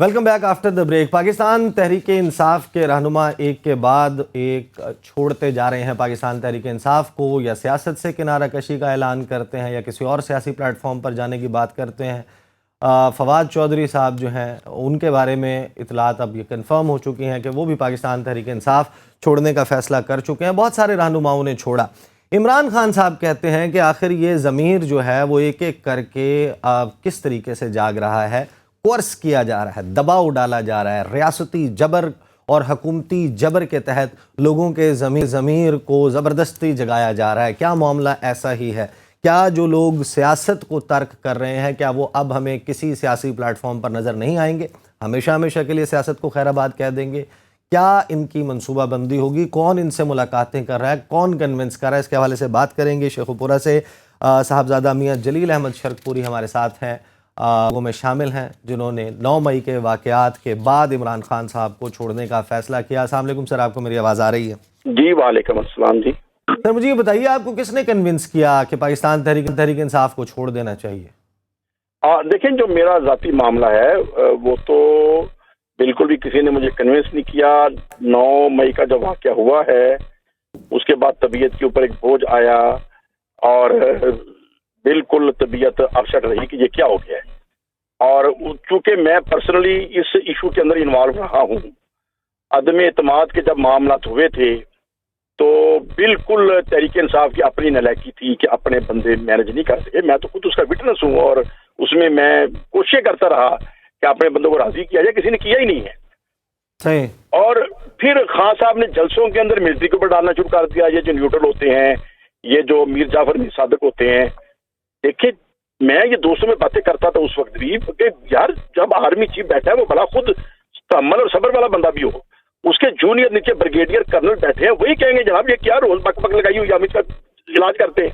Welcome back after the break. Pakistan Tehreek Insaf के रहनुमा एक के बाद एक छोड़ते जा रहे हैं पाकिस्तान तहरीक इंसाफ को, या सियासत से किनारा कशी का ऐलान करते हैं या किसी और सियासी प्लेटफॉर्म पर जाने की बात करते हैं। फवाद चौधरी साहब जो हैं उनके बारे में इतलात अब ये कंफर्म हो चुकी हैं कि वो भी पाकिस्तान तहरीक इंसाफ छोड़ने का फ़ैसला कर चुके हैं। बहुत सारे रहनुमाओं ने छोड़ा। इमरान खान साहब कहते हैं कि आखिर ये ज़मीर जो है वो एक एक करके किस तरीके से जाग रहा है, कोर्स किया जा रहा है, दबाव डाला जा रहा है, रियासती जबर और हुकूमती जबर के तहत लोगों के ज़मीर को ज़बरदस्ती जगाया जा रहा है। क्या मामला ऐसा ही है? क्या जो लोग सियासत को तर्क कर रहे हैं, क्या वो अब हमें किसी सियासी प्लेटफॉर्म पर नज़र नहीं आएंगे, हमेशा हमेशा के लिए सियासत को खैराबाद कह देंगे? क्या इनकी मनसूबा बंदी होगी? कौन इनसे मुलाकातें कर रहा है, कौन कन्विंस कर रहा है? इसके हवाले से बात करेंगे। शेखुपुरा से साहबजादा मियाँ जलील अहमद शर्कपुरी हमारे साथ हैं, वो में शामिल हैं जिन्होंने 9 मई के वाक़यात के बाद इमरान खान साहब को छोड़ने का फ़ैसला किया। अस्सलाम वालेकुम सर, आपको मेरी आवाज़ आ रही है? जी वालेकुम अस्सलाम जी। सर मुझे ये बताइए, आपको किसने कन्विंस किया कि पाकिस्तान तहरीक इंसाफ को छोड़ देना चाहिए? देखें, जो मेरा ज़ाती मामला है वो तो बिल्कुल भी किसी ने मुझे कन्विंस नहीं किया। 9 मई का जो वाक़या हुआ है उसके बाद तबीयत के ऊपर एक बोझ आया और बिल्कुल तबीयत अपसेट रही कि ये क्या हो गया है। और चूंकि मैं पर्सनली इस इशू के अंदर इन्वॉल्व रहा हूँ, अदम एतमाद के जब मामला हुए थे तो बिल्कुल तहरीक इंसाफ की अपनी नलायकी थी कि अपने बंदे मैनेज नहीं कर सके। मैं तो खुद उसका विटनेस हूँ और उसमें मैं कोशिश करता रहा कि अपने बंदों को राजी किया जाए, किसी ने किया ही नहीं है। सही। और फिर खान साहब ने जलसों के अंदर मिलिट्री के ऊपर डालना शुरू कर दिया। ये जो न्यूट्रल होते हैं, ये जो मीर जाफर मीर सादक होते हैं, देखिए मैं ये दोस्तों में बातें करता था उस वक्त भी कि यार जब आर्मी चीफ बैठा है वो भला खुद तहम्मुल और सब्र वाला बंदा भी हो, उसके जूनियर नीचे ब्रिगेडियर कर्नल बैठे हैं, वही कहेंगे जनाब ये क्या रोज बक लगाई हुई अमित का इलाज करते हैं,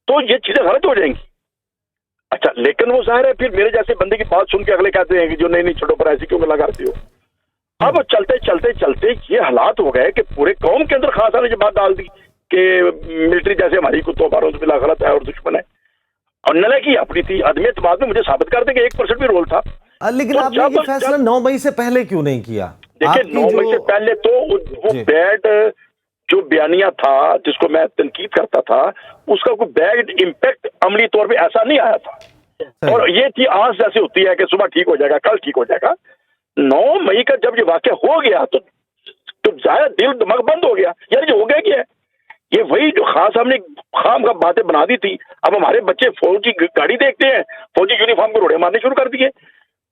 तो ये चीजें गलत हो जाएंगी। अच्छा, लेकिन वो जाहिर है फिर मेरे जैसे बंदे की बात सुन के अगले कहते हैं कि जो नहीं छोड़ो पर ऐसी क्यों लगाते हो। अब चलते चलते चलते ये हालात हो गए कि पूरे कौम के अंदर खासा ने ये बात डाल दी कि मिलिट्री जैसे हमारी कुत्तों बारों से बिला गलत है और दुश्मन है, और नलायकी अपनी थी। अदम एतमाद में मुझे साबित कर दे कि 1% भी रोल था। लेकिन तो आपने ये फैसला 9 मई से पहले क्यों नहीं किया? देखिए 9 मई से पहले तो वो बैड जो बयानिया था जिसको मैं तनकीद करता था उसका कोई बैड इम्पैक्ट अमली तौर पे ऐसा नहीं आया था। और ये थी आस जैसे होती है कि सुबह ठीक हो जाएगा, कल ठीक हो जाएगा। 9 मई का जब ये वाकया हो गया तो जाहिर दिल दिमाग बंद हो गया, यार ये हो गया क्या है? ये वही जो खान साहब ने खाम का बातें बना दी थी। अब हमारे बच्चे फौजी गाड़ी देखते हैं, फौजी यूनिफॉर्म को रोड़े मारने शुरू कर दिए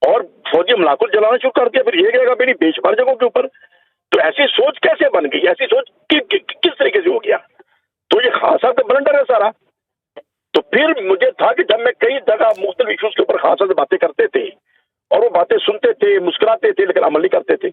और फौजी मलाकुल जलाना शुरू कर दिया। फिर ये कहेगा मेरी बेशुमार जगहों के ऊपर। तो ऐसी सोच कैसे बन गई? ऐसी सोच किस तरीके से हो गया? तो ये खान साहब का ब्लंडर है सारा। तो फिर मुझे था कि जब मैं कई जगह मुख्तलिफ इशूज के ऊपर खान साहब से बातें करते थे और वो बातें सुनते थे, मुस्कुराते थे, लेकिन अमल नहीं करते थे,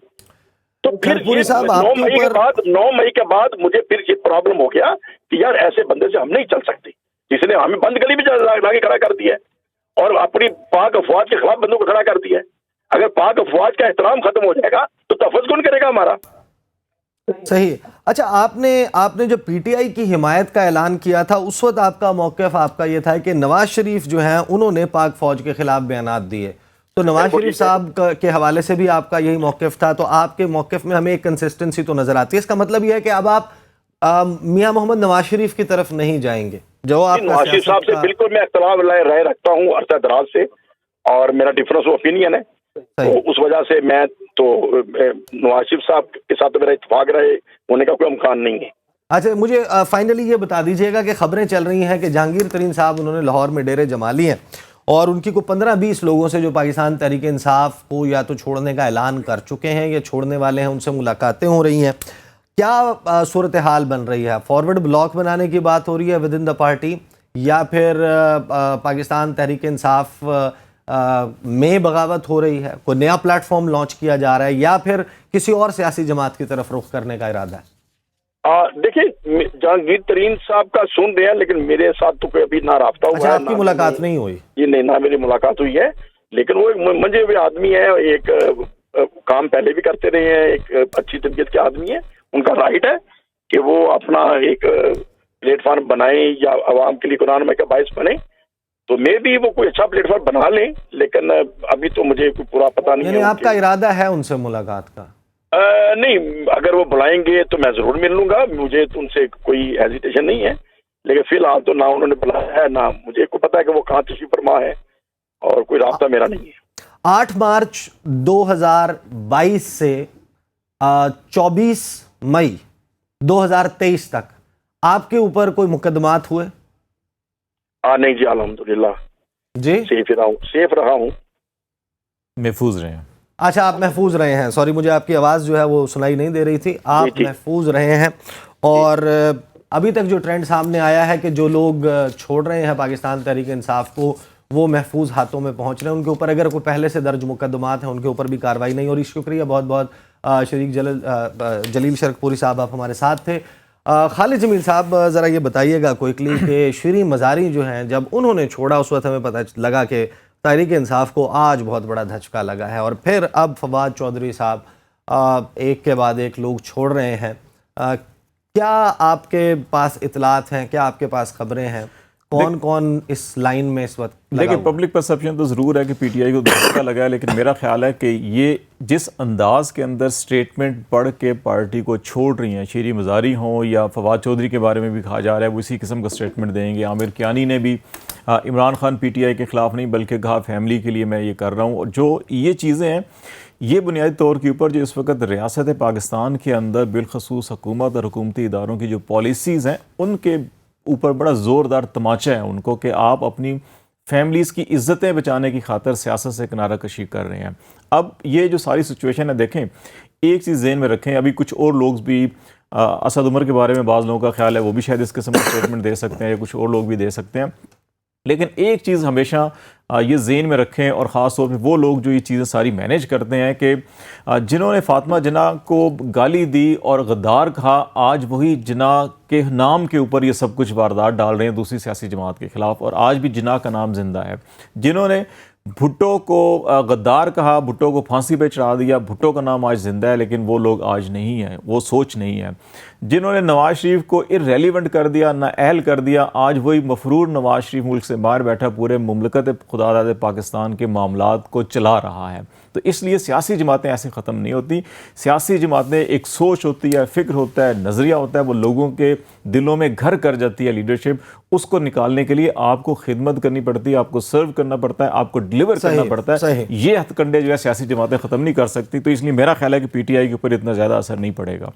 तो फिर 9 मई के बाद मुझे फिर ये प्रॉब्लम हो गया कि यार ऐसे बंदे से हम नहीं चल सकते, जिसने हमें बंद गली भी लाके खड़ा कर दिया है और अपनी पाक अफवाज के खिलाफ बंदों को खड़ा कर दिया है। अगर पाक अफवाज का एहतराम खत्म हो जाएगा तो तहफ़्फ़ुज़ कौन करेगा हमारा? सही। अच्छा, आपने जब पीटीआई की हिमायत का ऐलान किया था उस वक्त आपका मौक़िफ़ आपका ये था कि नवाज शरीफ जो हैं उन्होंने पाक फौज के खिलाफ बयानात दिए, तो नवाज शरीफ साहब के हवाले से भी आपका यही मौक़िफ़ था। तो आपके मौक़िफ़ में हमें एक कंसिस्टेंसी तो नज़र आती है। इसका मतलब यह है कि अब आप मियां मोहम्मद नवाज शरीफ की तरफ नहीं जाएंगे? जो आप नवाज शरीफ साहब से बिल्कुल मैं इख्तिलाफ राय रखता हूँ अरसा दराज से, और मेरा डिफरेंस ऑफ ओपिनियन है, तो उस वजह से मैं तो नवाज शरीफ साहब के साथ तो मेरा इत्तेफाक रहे होने का कोई इम्कान नहीं है। अच्छा, मुझे फाइनली ये बता दीजिएगा कि खबरें चल रही हैं कि जहांगीर तरीन साहब उन्होंने लाहौर में डेरे जमा लिए हैं और उनकी को 15-20 लोगों से जो पाकिस्तान तहरीक इंसाफ को या तो छोड़ने का ऐलान कर चुके हैं या छोड़ने वाले हैं, उनसे मुलाकातें हो रही हैं। क्या सूरत हाल बन रही है? फॉरवर्ड ब्लॉक बनाने की बात हो रही है विद इन द पार्टी, या फिर पाकिस्तान तहरीक इंसाफ में बगावत हो रही है, कोई नया प्लेटफॉर्म लॉन्च किया जा रहा है, या फिर किसी और सियासी जमात की तरफ रुख करने का इरादा है? देखिए जहांगीर तरीन साहब का सुन रहे हैं, लेकिन मेरे साथ तो कोई अभी ना राब्ता हुआ है, आपकी मुलाकात नहीं हुई? ये नहीं, ना मेरी मुलाकात हुई है, लेकिन वो एक मंजे हुए आदमी है, एक काम पहले भी करते रहे हैं, एक अच्छी तबीयत के आदमी है। उनका राइट है कि वो अपना एक प्लेटफॉर्म बनाए या आवाम के लिए कुरान में का बाइस बने। تو میں بھی وہ کوئی اچھا پلیٹ فارم بنا لیں، لیکن ابھی تو مجھے کوئی پورا پتہ نہیں یعنی ہے آپ کا ارادہ ہے ان سے ملاقات کا؟ نہیں، اگر وہ بلائیں گے تو میں ضرور مل لوں گا، مجھے تو ان سے کوئی ہیزیٹیشن نہیں ہے، لیکن فی الحال تو نہ انہوں نے بلایا ہے، نہ مجھے کو پتا ہے کہ وہ کہاں تشریف فرما ہے، اور کوئی رابطہ میرا نہیں ہے۔ 8 مارچ 2022 سے 24 مئی 2023 تک آپ کے اوپر کوئی مقدمات ہوئے؟ نہیں جی، الحمدللہ جی سیف رہا ہوں۔ محفوظ رہے ہیں۔ اچھا، آپ محفوظ رہے ہیں، سوری مجھے آپ کی آواز جو ہے وہ سنائی نہیں دے رہی تھی، آپ محفوظ رہے ہیں، اور ابھی تک جو ٹرینڈ سامنے آیا ہے کہ جو لوگ چھوڑ رہے ہیں پاکستان تحریک انصاف کو وہ محفوظ ہاتھوں میں پہنچ رہے ہیں، ان کے اوپر اگر کوئی پہلے سے درج مقدمات ہیں ان کے اوپر بھی کارروائی نہیں ہو رہی۔ شکریہ بہت بہت شریک جلیل شرکپوری صاحب، آپ ہمارے ساتھ تھے۔ خالد جمیل صاحب ذرا یہ بتائیے گا کوئکلی کہ شیریں مزاری جو ہیں جب انہوں نے چھوڑا اس وقت ہمیں پتہ لگا کہ تحریک انصاف کو آج بہت بڑا دھچکا لگا ہے، اور پھر اب فواد چودھری صاحب ایک کے بعد ایک لوگ چھوڑ رہے ہیں، کیا آپ کے پاس اطلاعات ہیں، کیا آپ کے پاس خبریں ہیں، کون کون اس لائن میں اس وقت لگا دیکھیں، ہوا؟ پبلک پرسپشن تو ضرور ہے کہ پی ٹی آئی کو دھچکا لگا ہے، لیکن میرا خیال ہے کہ یہ جس انداز کے اندر سٹیٹمنٹ پڑھ کے پارٹی کو چھوڑ رہی ہیں، شیریں مزاری ہوں یا فواد چودھری کے بارے میں بھی کہا جا رہا ہے وہ اسی قسم کا سٹیٹمنٹ دیں گے، عامر کیانی نے بھی Imran Khan P T I کے خلاف نہیں بلکہ کہا فیملی کے لیے میں یہ کر رہا ہوں، اور جو یہ چیزیں ہیں یہ بنیادی طور کے اوپر جو اس وقت ریاست پاکستان کے اندر بالخصوص حکومت اور حکومتی اداروں کی جو پالیسیز ہیں ان کے اوپر بڑا زوردار تماچا ہے ان کو، کہ آپ اپنی فیملیز کی عزتیں بچانے کی خاطر سیاست سے کنارہ کشی کر رہے ہیں۔ اب یہ جو ساری سچویشن ہے، دیکھیں ایک چیز ذہن میں رکھیں، ابھی کچھ اور لوگ بھی اسد عمر کے بارے میں بعض لوگوں کا خیال ہے وہ بھی شاید اس قسم کا اسٹیٹمنٹ دے سکتے ہیں یا کچھ اور لوگ بھی دے سکتے ہیں، لیکن ایک چیز ہمیشہ یہ ذہن میں رکھیں، اور خاص طور پہ وہ لوگ جو یہ چیزیں ساری مینیج کرتے ہیں، کہ جنہوں نے فاطمہ جناح کو گالی دی اور غدار کہا، آج وہی جناح کے نام کے اوپر یہ سب کچھ واردات ڈال رہے ہیں دوسری سیاسی جماعت کے خلاف، اور آج بھی جناح کا نام زندہ ہے۔ جنہوں نے بھٹو کو غدار کہا، بھٹو کو پھانسی پہ چڑھا دیا، بھٹو کا نام آج زندہ ہے، لیکن وہ لوگ آج نہیں ہیں، وہ سوچ نہیں ہے۔ جنہوں نے نواز شریف کو ارریلیونٹ کر دیا، نااہل کر دیا، آج وہی مفرور نواز شریف ملک سے باہر بیٹھا پورے مملکت خداداد پاکستان کے معاملات کو چلا رہا ہے۔ تو اس لیے سیاسی جماعتیں ایسے ختم نہیں ہوتی، سیاسی جماعتیں ایک سوچ ہوتی ہے، فکر ہوتا ہے، نظریہ ہوتا ہے، وہ لوگوں کے دلوں میں گھر کر جاتی ہے لیڈرشپ، اس کو نکالنے کے لیے آپ کو خدمت کرنی پڑتی ہے، آپ کو سرو کرنا پڑتا ہے، آپ کو ڈیلیور کرنا پڑتا ہے۔ یہ ہتھ کنڈے جو ہے سیاسی جماعتیں ختم نہیں کر سکتی، تو اس لیے میرا خیال ہے کہ پی ٹی آئی کے اوپر اتنا زیادہ اثر نہیں پڑے گا۔